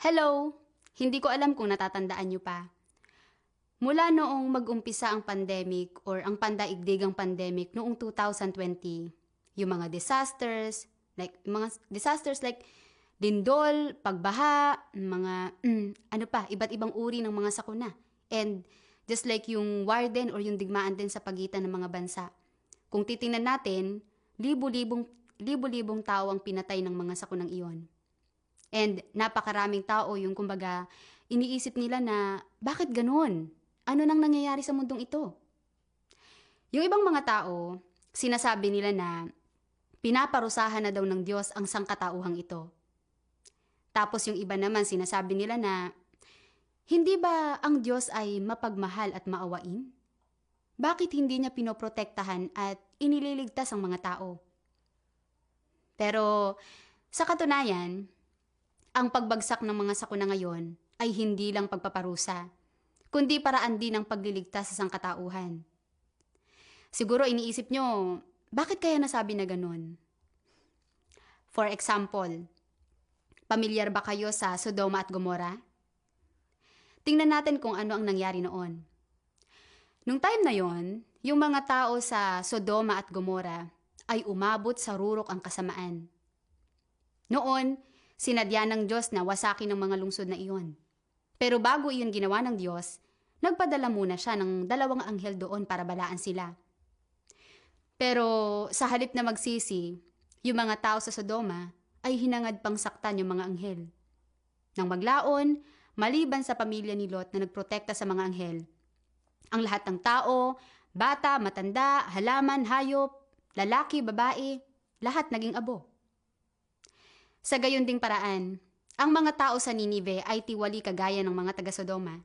Hello! Hindi ko alam kung natatandaan niyo pa. Mula noong mag-umpisa ang pandemic or ang pandaigdigang pandemic noong 2020, yung mga disasters like lindol, pagbaha, iba't ibang uri ng mga sakuna. And just like yung war din or yung digmaan din sa pagitan ng mga bansa. Kung titingnan natin, libo-libong tao ang pinatay ng mga sakunang iyon. And napakaraming tao yung kumbaga iniisip nila na bakit ganun? Ano nang nangyayari sa mundong ito? Yung ibang mga tao, sinasabi nila na pinaparusahan na daw ng Diyos ang sangkatauhang ito. Tapos yung iba naman sinasabi nila na hindi ba ang Diyos ay mapagmahal at maawain? Bakit hindi niya pinoprotektahan at inililigtas ang mga tao? Pero sa katunayan, ang pagbagsak ng mga sakuna ngayon ay hindi lang pagpaparusa, kundi paraan din ng pagliligtas sa sangkatauhan. Siguro iniisip nyo, bakit kaya nasabi na ganun? For example, pamilyar ba kayo sa Sodoma at Gomora? Tingnan natin kung ano ang nangyari noon. Nung time na yon, yung mga tao sa Sodoma at Gomora ay umabot sa rurok ang kasamaan. Noon, sinadya ng Diyos na wasakin ng mga lungsod na iyon. Pero bago iyon ginawa ng Diyos, nagpadala muna siya ng 2 anghel doon para balaan sila. Pero sa halip na magsisi, yung mga tao sa Sodoma ay hinangad pang saktan yung mga anghel. Nang maglaon, maliban sa pamilya ni Lot na nagprotekta sa mga anghel, ang lahat ng tao, bata, matanda, halaman, hayop, lalaki, babae, lahat naging abo. Sa gayon ding paraan, ang mga tao sa Ninive ay tiwali kagaya ng mga taga-Sodoma.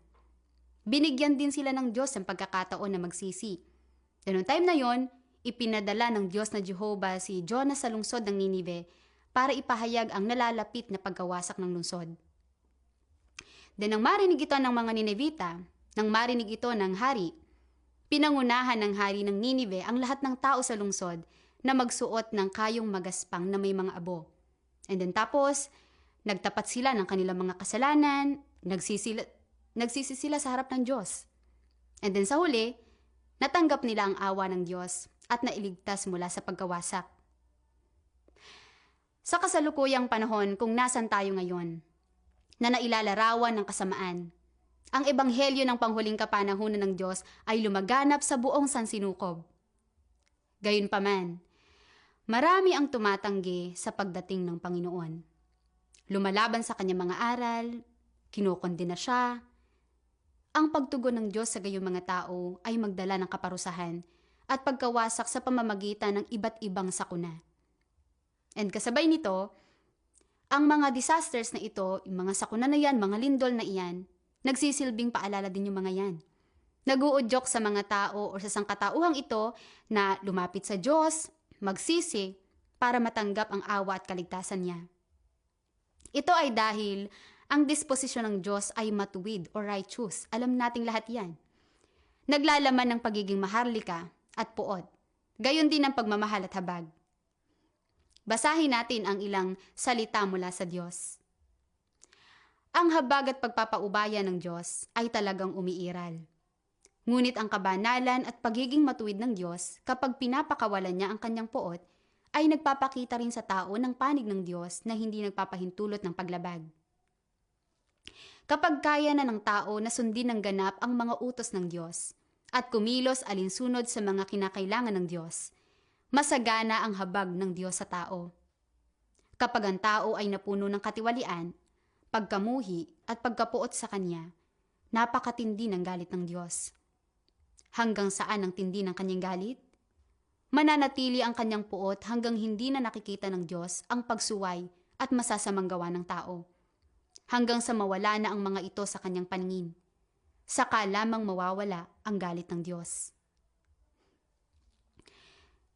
Binigyan din sila ng Diyos ng pagkakataon na magsisi. Noong time na yon, ipinadala ng Diyos na Jehovah si Jonah sa lungsod ng Ninive para ipahayag ang nalalapit na pagkawasak ng lungsod. Nang marinig ito ng mga Ninevita, nang marinig ito ng hari, pinangunahan ng hari ng Ninive ang lahat ng tao sa lungsod na magsuot ng kayong magaspang na may mga abo. And then tapos, nagtapat sila ng kanilang mga kasalanan, nagsisi sila sa harap ng Diyos. And then sa huli, natanggap nila ang awa ng Diyos at nailigtas mula sa pagkawasak. Sa kasalukuyang panahon kung nasan tayo ngayon, na nailalarawan ng kasamaan, ang ebanghelyo ng panghuling kapanahunan ng Diyos ay lumaganap sa buong sansinukob. Gayunpaman, marami ang tumatanggi sa pagdating ng Panginoon. Lumalaban sa kanyang mga aral, kinokondena siya. Ang pagtugon ng Diyos sa gayong mga tao ay magdala ng kaparusahan at pagkawasak sa pamamagitan ng iba't ibang sakuna. And kasabay nito, ang mga disasters na ito, yung mga sakuna na yan, mga lindol na iyan, nagsisilbing paalala din yung mga yan. Naguudyok sa mga tao o sa sangkatauhang ito na lumapit sa Diyos, magsisi para matanggap ang awa at kaligtasan niya. Ito ay dahil ang disposisyon ng Diyos ay matuwid o righteous. Alam nating lahat yan. Naglalaman ng pagiging maharlika at puot. Gayon din ang pagmamahal at habag. Basahin natin ang ilang salita mula sa Diyos. Ang habag at pagpapaubaya ng Diyos ay talagang umiiral. Ngunit ang kabanalan at pagiging matuwid ng Diyos kapag pinapakawalan niya ang kanyang puot ay nagpapakita rin sa tao ng panig ng Diyos na hindi nagpapahintulot ng paglabag. Kapag kaya na ng tao na sundin ng ganap ang mga utos ng Diyos at kumilos alinsunod sa mga kinakailangan ng Diyos, masagana ang habag ng Diyos sa tao. Kapag ang tao ay napuno ng katiwalian, pagkamuhi at pagkapuot sa Kanya, napakatindi ng galit ng Diyos. Hanggang saan ang tindi ng kanyang galit? Mananatili ang kanyang puot hanggang hindi na nakikita ng Diyos ang pagsuway at masasamang gawa ng tao. Hanggang sa mawala na ang mga ito sa kanyang paningin. Saka lamang mawawala ang galit ng Diyos.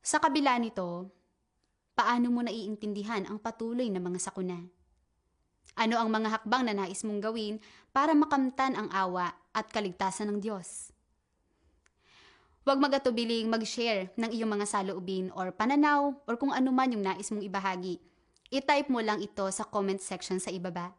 Sa kabila nito, paano mo naiintindihan ang patuloy na mga sakuna? Ano ang mga hakbang na nais mong gawin para makamtan ang awa at kaligtasan ng Diyos? Huwag mag-atubiling mag-share ng iyong mga saloobin or pananaw or kung ano man yung nais mong ibahagi. I-type mo lang ito sa comment section sa ibaba.